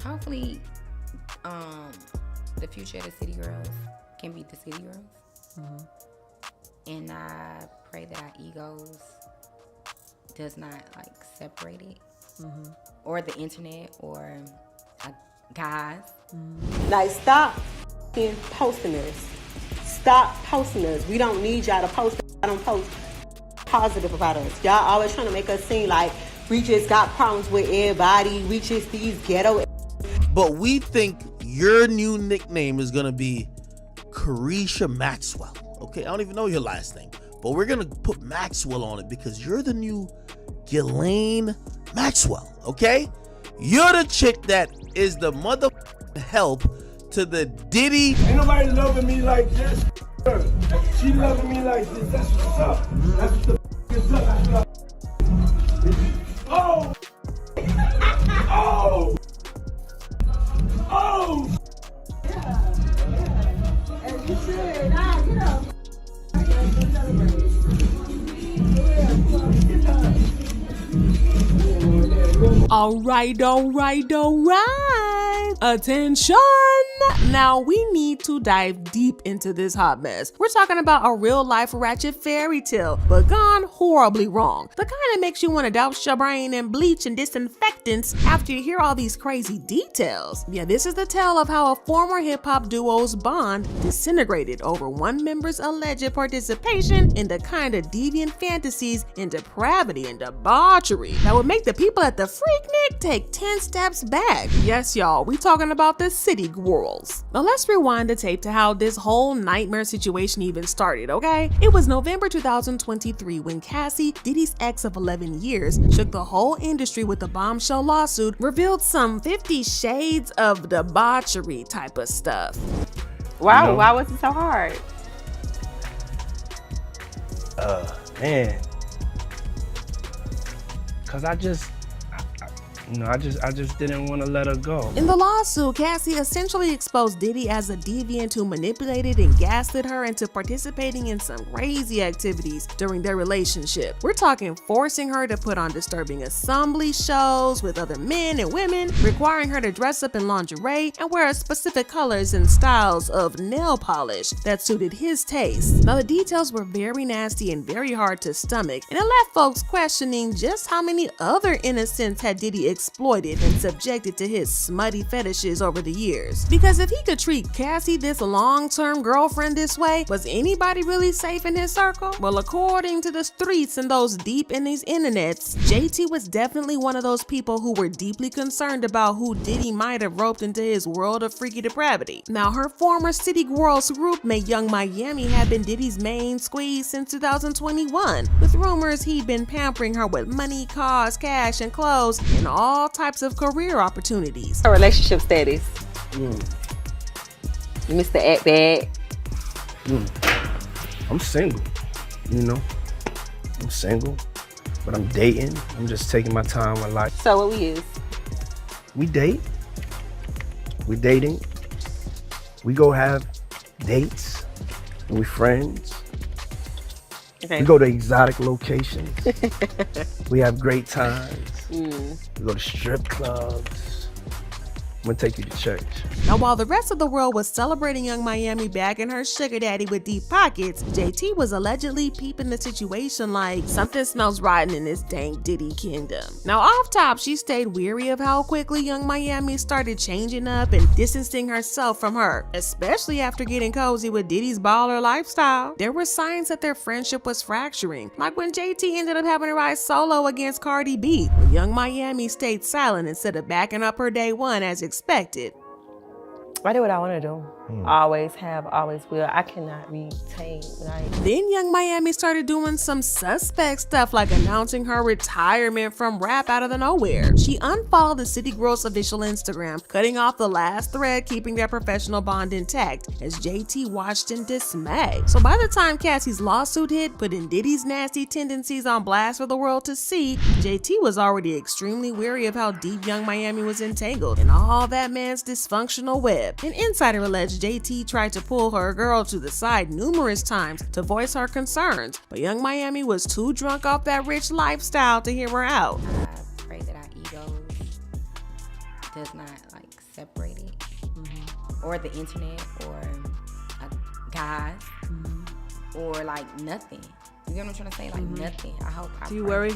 Hopefully, the future of the city girls can beat the city girls. And I pray that our egos does not like separate it, or the internet, or guys. Like, stop posting us. Stop posting us. We don't need y'all to post. I don't post positive about us. Y'all always trying to make us seem like we just got problems with everybody. We just these ghetto. But we think your new nickname is gonna be Carisha Maxwell. Okay, I don't even know your last name, but we're gonna put Maxwell on it because you're the new Ghislaine Maxwell. Okay, you're the chick that is the mother help to the Diddy. Ain't nobody loving me like this. She loving me like this. That's what's up. That's what the is up. Oh! Oh! Oh! And you should. Nah, get up. All right. Attention! Now we need to dive deep into this hot mess. We're talking about a real life ratchet fairy tale, but gone horribly wrong. The kind that makes you want to douse your brain in bleach and disinfectants after you hear all these crazy details. Yeah, this is the tale of how a former hip hop duo's bond disintegrated over one member's alleged participation in the kind of deviant fantasies and depravity and debauchery that would make the people at the Freaknik take 10 steps back. Yes, y'all, we talking about the city girls. Now let's rewind the tape to how this whole nightmare situation even started, okay? It was November 2023 when Cassie, Diddy's ex of 11 years, shook the whole industry with a bombshell lawsuit, revealed some 50 shades of debauchery type of stuff. Wow, why was it so hard? Man. Cause I just didn't want to let her go. In the lawsuit, Cassie essentially exposed Diddy as a deviant who manipulated and gaslit her into participating in some crazy activities during their relationship. We're talking forcing her to put on disturbing assembly shows with other men and women, requiring her to dress up in lingerie and wear specific colors and styles of nail polish that suited his taste. Now the details were very nasty and very hard to stomach, and it left folks questioning just how many other innocents had Diddy exploited and subjected to his smutty fetishes over the years. Because if he could treat Cassie, this long-term girlfriend, this way, was anybody really safe in his circle? Well, according to the streets and those deep in these internets, JT was definitely one of those people who were deeply concerned about who Diddy might have roped into his world of freaky depravity. Now, her former City Girls groupmate Young Miami had been Diddy's main squeeze since 2021, with rumors he'd been pampering her with money, cars, cash, and clothes, and all types of career opportunities. Her relationship status. Mr. Act Bad. I'm single, you know. I'm single, but I'm dating. I'm just taking my time with life. So what we is? We date. We dating. We go have dates. And we friends. Okay. We go to exotic locations. We have great times. We go to strip clubs. I'm gonna take you to church. Now, while the rest of the world was celebrating Young Miami bagging her sugar daddy with deep pockets, JT was allegedly peeping the situation like something smells rotten in this dang Diddy kingdom. Now, off top, she stayed weary of how quickly Young Miami started changing up and distancing herself from her, especially after getting cozy with Diddy's baller lifestyle. There were signs that their friendship was fracturing, like when JT ended up having to ride solo against Cardi B, when Young Miami stayed silent instead of backing up her day one as expected. I do what I want to do. Always have, always will. I cannot be tamed. Then Young Miami started doing some suspect stuff like announcing her retirement from rap out of the nowhere. She unfollowed the City Girls official Instagram, cutting off the last thread keeping their professional bond intact, as JT watched in dismay. So by the time Cassie's lawsuit hit, putting Diddy's nasty tendencies on blast for the world to see, JT was already extremely wary of how deep Young Miami was entangled in all that man's dysfunctional web. An insider alleged JT tried to pull her girl to the side numerous times to voice her concerns, but Young Miami was too drunk off that rich lifestyle to hear her out. I pray that our egos does not like like separated, or the internet, or guys, or like nothing. You get what I'm trying to say? Like nothing. I hope. Do you worry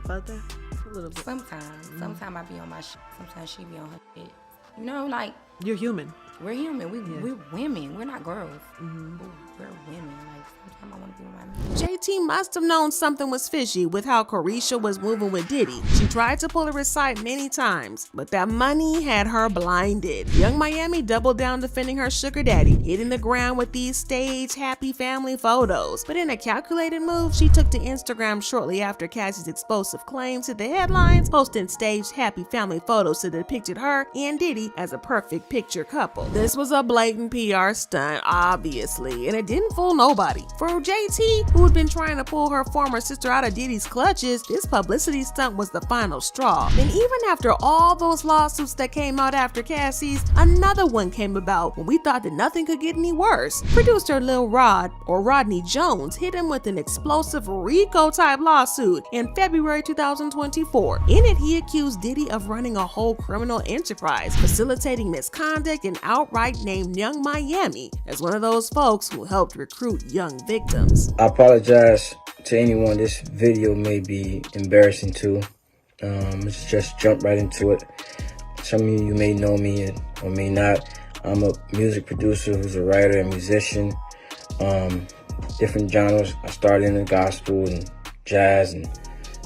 about that? A little bit. Sometimes I be on my shit. Sometimes she be on her shit. You know, like You're human. we're human. We're women. We're not girls. We're women. Like sometimes I want to be with my man. JT must have known something was fishy with how Carisha was moving with Diddy. She tried to pull her aside many times, but that money had her blinded. Young Miami doubled down defending her sugar daddy, hitting the ground with these staged happy family photos. But in a calculated move, she took to Instagram shortly after Cassie's explosive claims to the headlines, posting staged happy family photos that depicted her and Diddy as a perfect picture couple. This was a blatant PR stunt, obviously, and it didn't fool nobody. For JT, who had been trying to pull her former sister out of Diddy's clutches, this publicity stunt was the final straw. Then even after all those lawsuits that came out after Cassie's, another one came about when we thought that nothing could get any worse. Producer Lil Rod, or Rodney Jones, hit him with an explosive RICO-type lawsuit in February 2024. In it, he accused Diddy of running a whole criminal enterprise, facilitating misconduct, and outright named Young Miami as one of those folks who helped recruit young victims. I apologize to anyone this video may be embarrassing to. Let's just jump right into it. Some of you may know me or may not. I'm a music producer who's a writer and musician. Different genres. I started in the gospel and jazz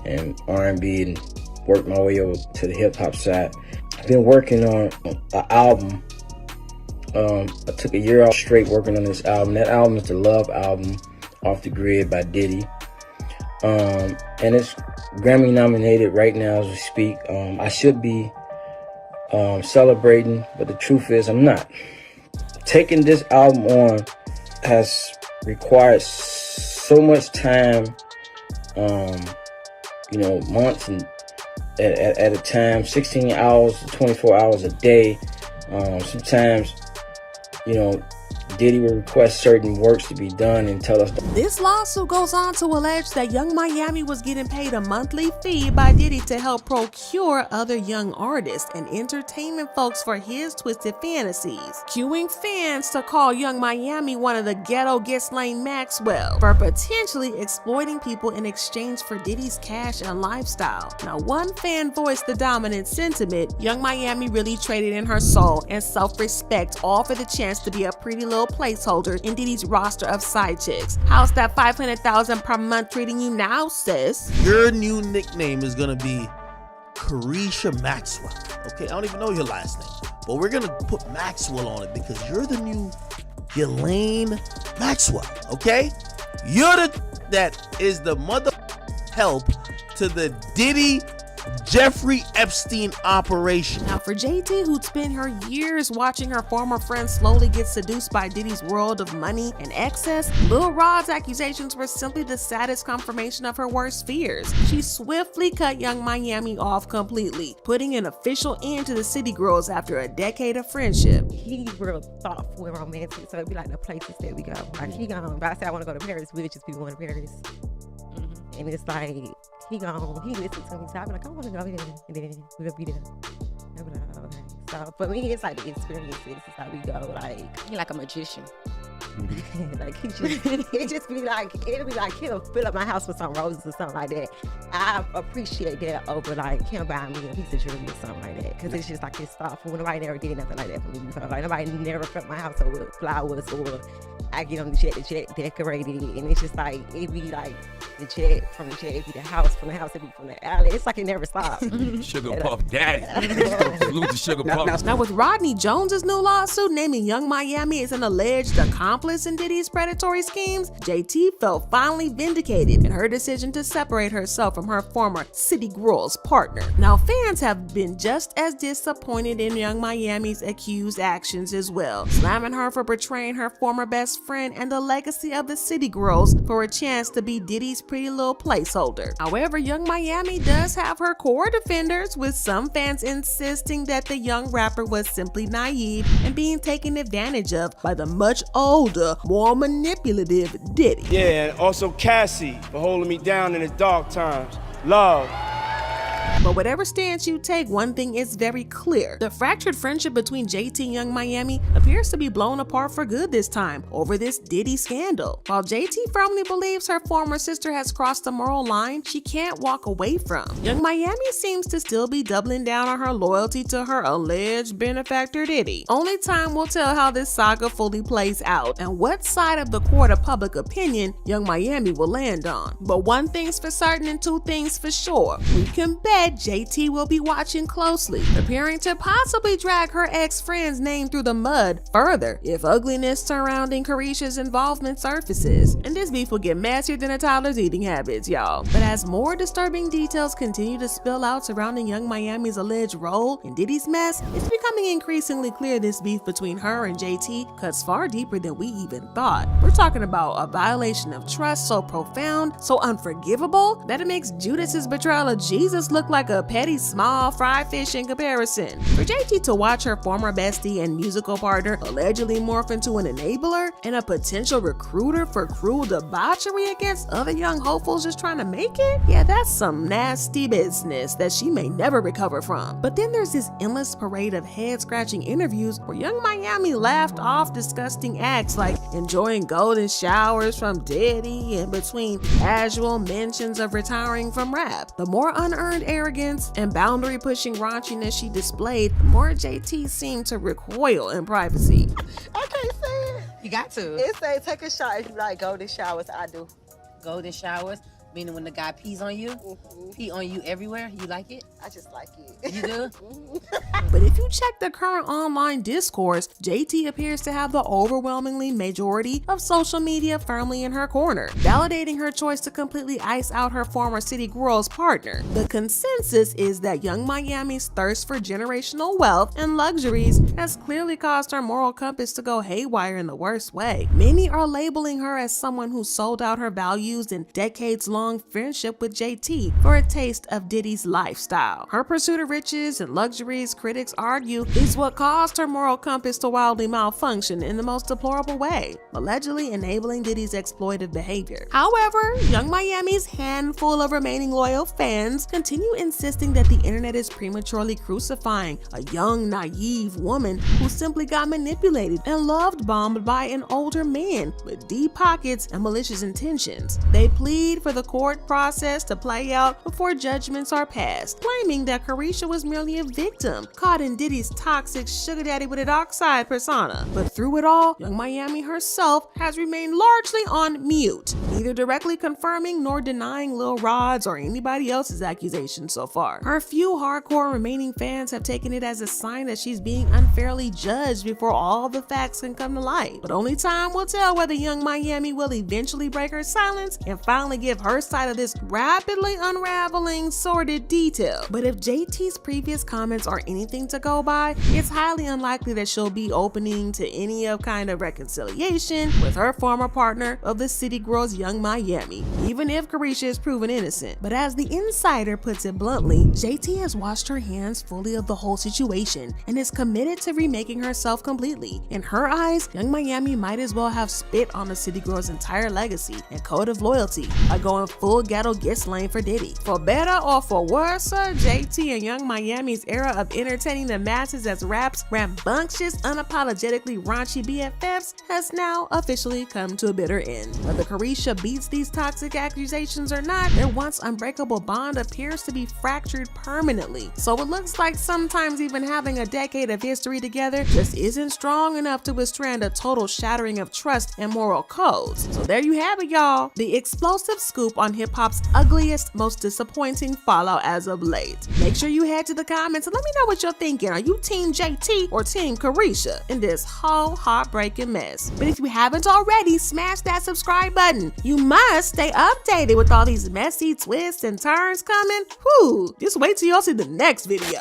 and R&B and worked my way over to the hip hop side. I've been working on an album. I took a year off straight working on this album. That album is the Love album, Off the Grid by Diddy. And it's Grammy nominated right now as we speak. I should be celebrating, but the truth is I'm not. Taking this album on has required so much time, months and at a time, 16 hours to 24 hours a day. Sometimes, Diddy will request certain works to be done and tell us. This lawsuit goes on to allege that Young Miami was getting paid a monthly fee by Diddy to help procure other young artists and entertainment folks for his twisted fantasies, cueing fans to call Young Miami one of the ghetto Ghislaine Maxwell for potentially exploiting people in exchange for Diddy's cash and lifestyle. Now, one fan voiced the dominant sentiment: Young Miami really traded in her soul and self-respect all for the chance to be a pretty little placeholder in Diddy's roster of side chicks. How's that $500,000 per month treating you now, sis? Your new nickname is gonna be Carisha Maxwell. Okay, I don't even know your last name, but we're gonna put Maxwell on it because you're the new Ghislaine Maxwell. Okay, you're that is the mother help to the Diddy Jeffrey Epstein operation. Now, for JT, who'd spent her years watching her former friend slowly get seduced by Diddy's world of money and excess, Lil Rod's accusations were simply the saddest confirmation of her worst fears. She swiftly cut Young Miami off completely, putting an official end to the City Girls after a decade of friendship. He's real thoughtful and romantic, so it'd be like the places that we go. Like he gone, if I say I want to go to Paris, we'll just be going to Paris. And it's like, he listens to me, so I be like, I want to go there, and then we'll be there. I be like, okay. So for me, it's like the experiences, it's how we go, like. He like a magician. Like it'll be like he'll fill up my house with some roses or something like that. I appreciate that over like him buying me a piece of jewelry or something like that, because it's just like it's thoughtful. Nobody never did nothing like that for me before. Like nobody never filled my house up with flowers, or I get on the jet decorated, and it's just like it be like the jet from the jet, it be the house from the house, it be from the alley. It's like it never stops. Sugar Puff Daddy. Salute to Sugar Puff. Now, with Rodney Jones's new lawsuit naming Young Miami as an alleged accomplice in Diddy's predatory schemes, JT felt finally vindicated in her decision to separate herself from her former City Girls partner. Now, fans have been just as disappointed in Young Miami's accused actions as well, slamming her for betraying her former best friend and the legacy of the City Girls for a chance to be Diddy's pretty little placeholder. However, Young Miami does have her core defenders, with some fans insisting that the young rapper was simply naive and being taken advantage of by the much older, more manipulative Diddy. Yeah, and also Cassie for holding me down in the dark times. Love. But whatever stance you take, one thing is very clear. The fractured friendship between JT and Young Miami appears to be blown apart for good this time over this Diddy scandal. While JT firmly believes her former sister has crossed the moral line she can't walk away from, Young Miami seems to still be doubling down on her loyalty to her alleged benefactor Diddy. Only time will tell how this saga fully plays out and what side of the court of public opinion Young Miami will land on. But one thing's for certain and two things for sure. We can bet JT will be watching closely, preparing to possibly drag her ex-friend's name through the mud further if ugliness surrounding Carisha's involvement surfaces. And this beef will get messier than a toddler's eating habits, y'all. But as more disturbing details continue to spill out surrounding Young Miami's alleged role in Diddy's mess, it's becoming increasingly clear this beef between her and JT cuts far deeper than we even thought. We're talking about a violation of trust so profound, so unforgivable, that it makes Judas's betrayal of Jesus look like a petty small fried fish in comparison. For JT to watch her former bestie and musical partner allegedly morph into an enabler and a potential recruiter for cruel debauchery against other young hopefuls just trying to make it, yeah, that's some nasty business that she may never recover from. But then there's this endless parade of head-scratching interviews where Young Miami laughed off disgusting acts like enjoying golden showers from Diddy in between casual mentions of retiring from rap. The more unearned arrogance and boundary-pushing raunchiness she displayed, the more JT seemed to recoil in privacy. I can't say it. You got to. It say take a shower if you like golden showers. I do. Golden showers, meaning when the guy pees on you, pee on you everywhere, you like it? I just like it. You do? But if you check the current online discourse, JT appears to have the overwhelmingly majority of social media firmly in her corner, validating her choice to completely ice out her former City Girls partner. The consensus is that Young Miami's thirst for generational wealth and luxuries has clearly caused her moral compass to go haywire in the worst way. Many are labeling her as someone who sold out her values and decades-long friendship with JT for a taste of Diddy's lifestyle. Her pursuit of riches and luxuries, critics argue, is what caused her moral compass to wildly malfunction in the most deplorable way, allegedly enabling Diddy's exploitive behavior. However, Young Miami's handful of remaining loyal fans continue insisting that the internet is prematurely crucifying a young, naive woman who simply got manipulated and love-bombed by an older man with deep pockets and malicious intentions. They plead for the court process to play out before judgments are passed, claiming that Carisha was merely a victim caught in Diddy's toxic sugar daddy with a dark side persona. But through it all, Young Miami herself has remained largely on mute, neither directly confirming nor denying Lil Rod's or anybody else's accusations so far. Her few hardcore remaining fans have taken it as a sign that she's being unfairly judged before all the facts can come to light. But only time will tell whether Young Miami will eventually break her silence and finally give her side of this rapidly unraveling sordid detail. But if JT's previous comments are anything to go by, it's highly unlikely that she'll be opening to any kind of reconciliation with her former partner of the City Girls Young Miami, even if Carisha is proven innocent. But as the insider puts it bluntly, JT has washed her hands fully of the whole situation and is committed to remaking herself completely. In her eyes, Young Miami might as well have spit on the City Girls' entire legacy and code of loyalty by going full ghetto gets lane for Diddy. For better or for worse, JT and Young Miami's era of entertaining the masses as rap's rambunctious, unapologetically raunchy BFFs has now officially come to a bitter end. Whether Carisha beats these toxic accusations or not, their once unbreakable bond appears to be fractured permanently. So it looks like sometimes even having a decade of history together just isn't strong enough to withstand a total shattering of trust and moral codes. So there you have it, y'all. The explosive scoop on hip-hop's ugliest, most disappointing fallout as of late. Make sure you head to the comments and let me know what you're thinking. Are you Team JT or Team Carisha in this whole heartbreaking mess? But if you haven't already, smash that subscribe button. You must stay updated with all these messy twists and turns coming. Whew, just wait till y'all see the next video.